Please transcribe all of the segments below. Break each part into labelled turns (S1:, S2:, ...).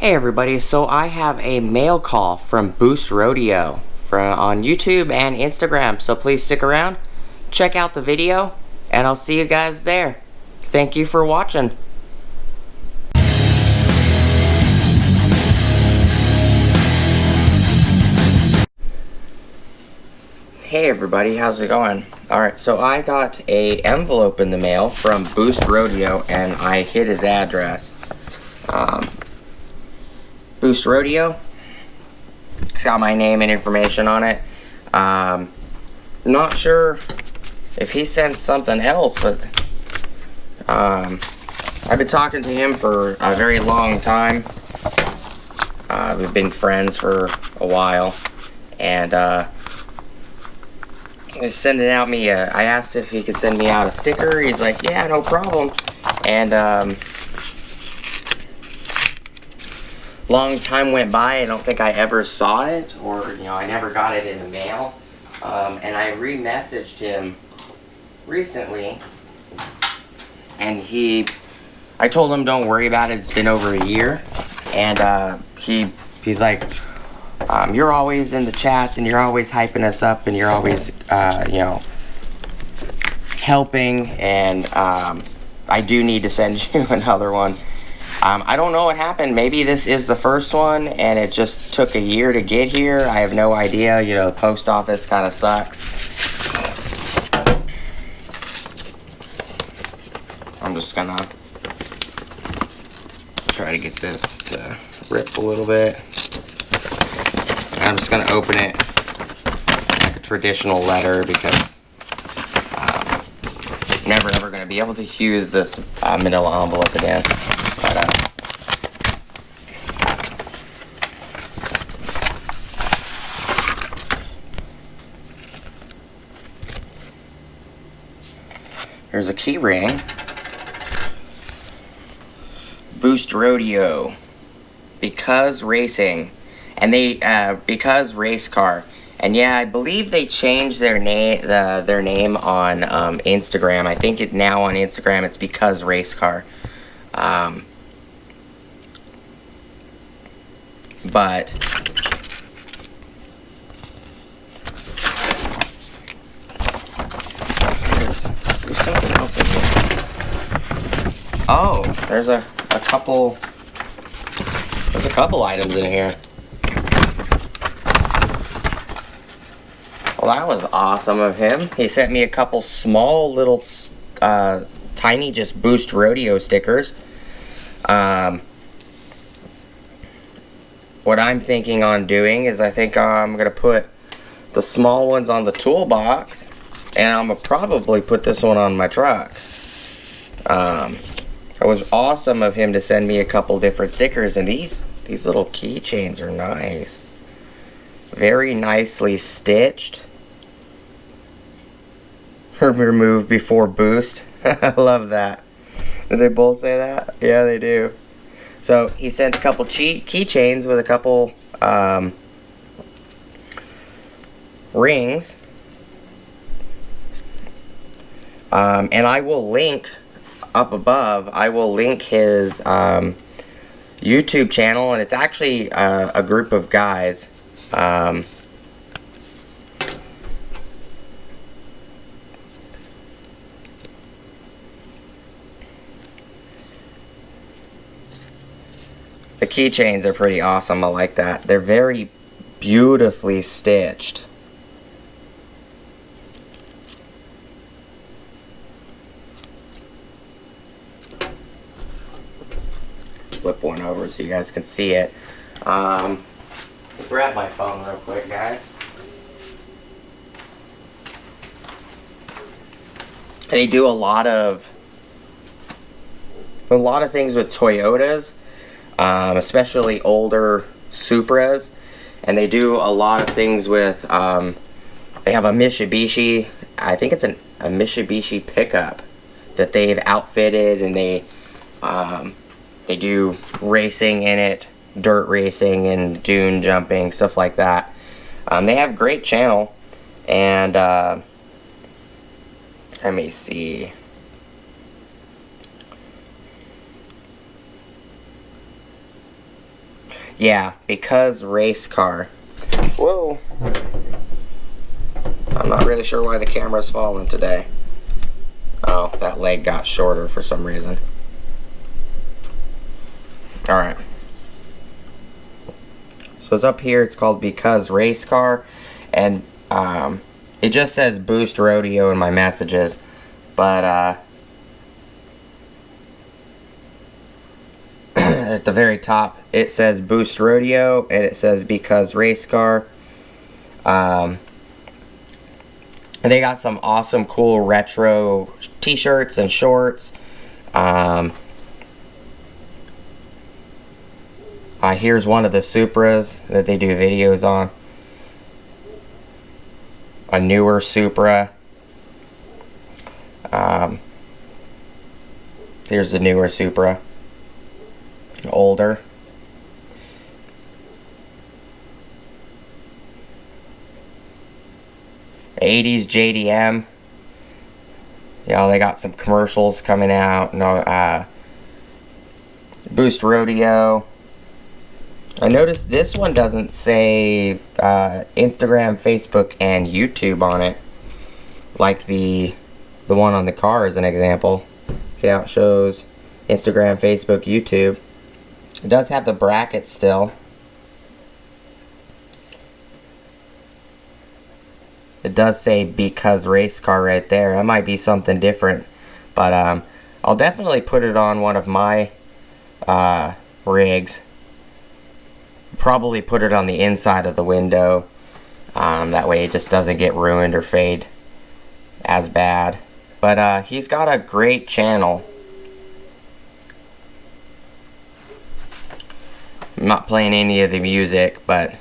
S1: Hey everybody, so I have a mail call from Boost Rodeo on YouTube and Instagram, so please stick around, check out the video, and I'll see you guys there. Thank you for watching. Hey everybody, how's it going? Alright, so I got a envelope in the mail from Boost Rodeo and I hit his address. Boost Rodeo. It's got my name and information on it. Not sure if he sent something else, but I've been talking to him for a very long time. We've been friends for a while, and he's sending out me I asked if he could send me out a sticker. He's like, yeah, no problem. And long time went by. I don't think I ever saw it, or I never got it in the mail. And I re-messaged him recently, and I told him don't worry about it. It's been over a year, and he's like, you're always in the chats, and you're always hyping us up, and you're always helping, and I do need to send you another one. I don't know what happened. Maybe this is the first one and it just took a year to get here. I have no idea. The post office kind of sucks. I'm just gonna try to get this to rip a little bit. I'm just gonna open it like a traditional letter because I'm never ever gonna be able to use this manila envelope again. Here's a key ring. Boost Rodeo. Because Racing. And because Race Car. And yeah, I believe they changed their name on Instagram. I think now on Instagram it's Because Race Car. But there's something else in here. Oh, there's a couple items in here. Well, that was awesome of him. He sent me a couple small little tiny just Boost Rodeo stickers. What I'm thinking on doing is I think I'm going to put the small ones on the toolbox, and I'm going to probably put this one on my truck. It was awesome of him to send me a couple different stickers, and these little keychains are nice. Very nicely stitched. Remove before boost. I love that. Did they both say that? Yeah, they do. So he sent a couple keychains with a couple rings. And I will link up above, I will link his YouTube channel, and it's actually a group of guys. The keychains are pretty awesome. I like that. They're very beautifully stitched. Flip one over so you guys can see it. Grab my phone real quick, guys. They do a lot of things with Toyotas, especially older Supras, and they do a lot of things with. They have a Mitsubishi. I think it's a Mitsubishi pickup that they've outfitted, and they do racing in it, dirt racing and dune jumping, stuff like that. They have a great channel, and let me see. Yeah, because race car. Whoa. I'm not really sure why the camera's falling today. Oh, that leg got shorter for some reason. Alright. So it's up here, it's called Because Race Car. And it just says Boost Rodeo in my messages. But at the very top it says Boost Rodeo, and it says Because Race Car. And they got some awesome cool retro t-shirts and shorts. Here's one of the Supras that they do videos on. A newer Supra. Here's the newer Supra. Older. The 80s JDM. You know, they got some commercials coming out. No, Boost Rodeo. I noticed this one doesn't say Instagram, Facebook, and YouTube on it, like the one on the car as an example. See how it shows Instagram, Facebook, YouTube. It does have the bracket still. It does say Because Race Car right there. That might be something different, but I'll definitely put it on one of my rigs. Probably put it on the inside of the window. That way it just doesn't get ruined or fade as bad. But he's got a great channel. I'm not playing any of the music, but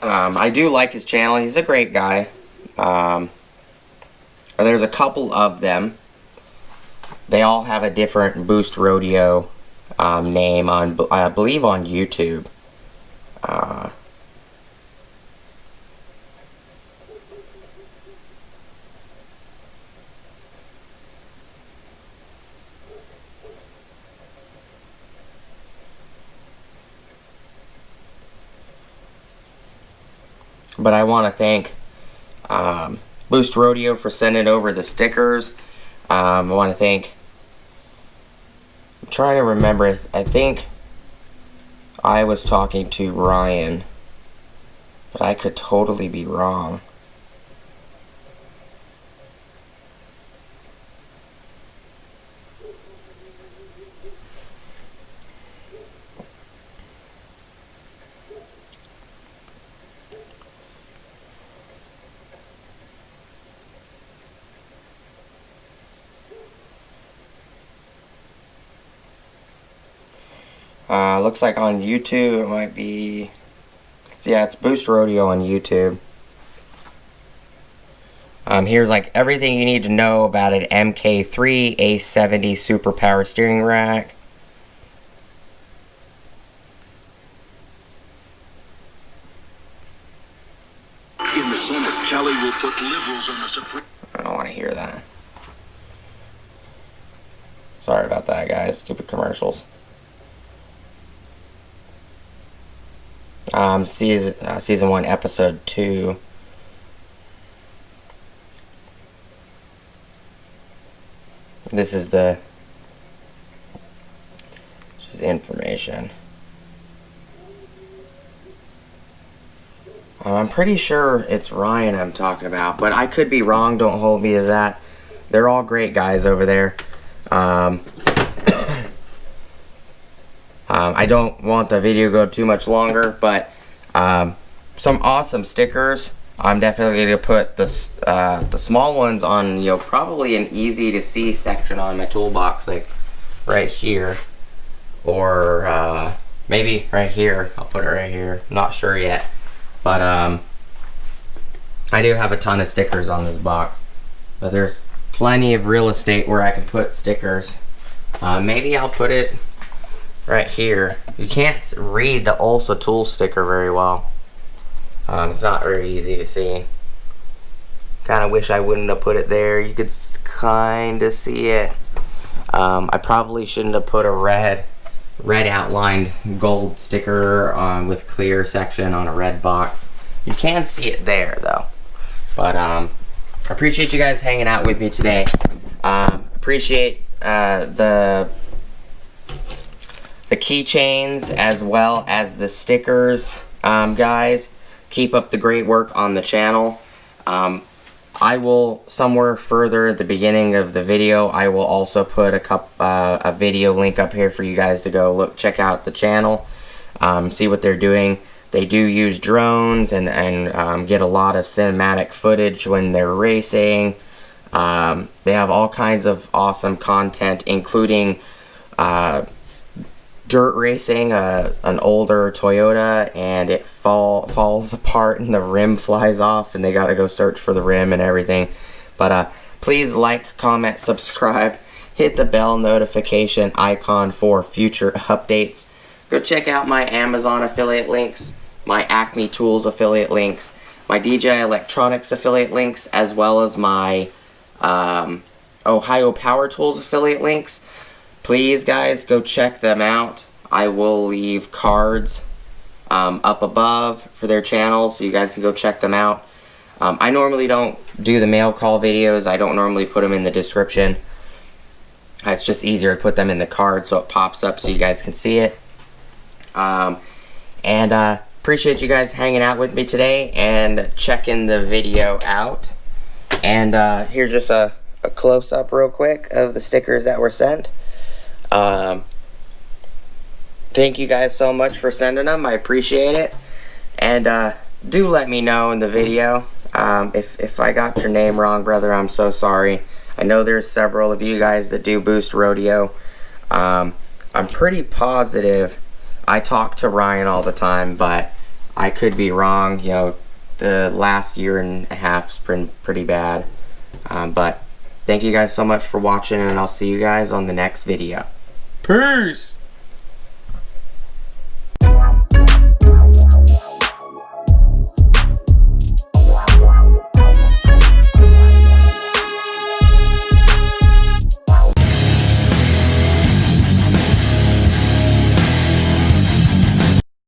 S1: I do like his channel. He's a great guy. There's a couple of them. They all have a different Boost Rodeo name on, I believe, on YouTube. But I want to thank Boost Rodeo for sending over the stickers. I want to thank, I'm trying to remember, I think I was talking to Ryan, but I could totally be wrong. Looks like on YouTube it might be, yeah, it's Boost Rodeo on YouTube. Here's like everything you need to know about an MK3 A70 super power steering rack.
S2: In the Senate, Kelly will put liberals on the Supreme.
S1: I don't want to hear that. Sorry about that, guys. Stupid commercials. Season 1, episode 2. This is just the information. I'm pretty sure it's Ryan I'm talking about, but I could be wrong. Don't hold me to that. They're all great guys over there. I don't want the video to go too much longer, but some awesome stickers. I'm definitely going to put the small ones on, you know, probably an easy to see section on my toolbox, like right here, or maybe right here. I'll put it right here. Not sure yet, but I do have a ton of stickers on this box, but there's plenty of real estate where I can put stickers. Maybe I'll put it right here. You can't read the Ulsa tool sticker very well. It's not very easy to see. Kind of wish I wouldn't have put it there. You could kind of see it. I probably shouldn't have put a red outlined gold sticker on with clear section on a red box. You can see it there though. But I appreciate you guys hanging out with me today. Appreciate the keychains as well as the stickers, guys. Keep up the great work on the channel. I will, somewhere further at the beginning of the video, I will also put a video link up here for you guys to go check out the channel, see what they're doing. They do use drones and get a lot of cinematic footage when they're racing. They have all kinds of awesome content, including dirt racing, an older Toyota, and it falls apart and the rim flies off and they gotta go search for the rim and everything. But please like, comment, subscribe, hit the bell notification icon for future updates. Go check out my Amazon affiliate links, my Acme Tools affiliate links, my DJI Electronics affiliate links, as well as my Ohio Power Tools affiliate links. Please, guys, go check them out. I will leave cards up above for their channels, so you guys can go check them out. I normally don't do the mail call videos. I don't normally put them in the description. It's just easier to put them in the card so it pops up so you guys can see it. Appreciate you guys hanging out with me today and checking the video out. And here's just a close-up real quick of the stickers that were sent. Thank you guys so much for sending them. I appreciate it. And do let me know in the video. If I got your name wrong, brother, I'm so sorry. I know there's several of you guys that do Boost Rodeo. I'm pretty positive I talk to Ryan all the time, but I could be wrong. You know, the last year and a half's been pretty bad. But thank you guys so much for watching, and I'll see you guys on the next video. Peace!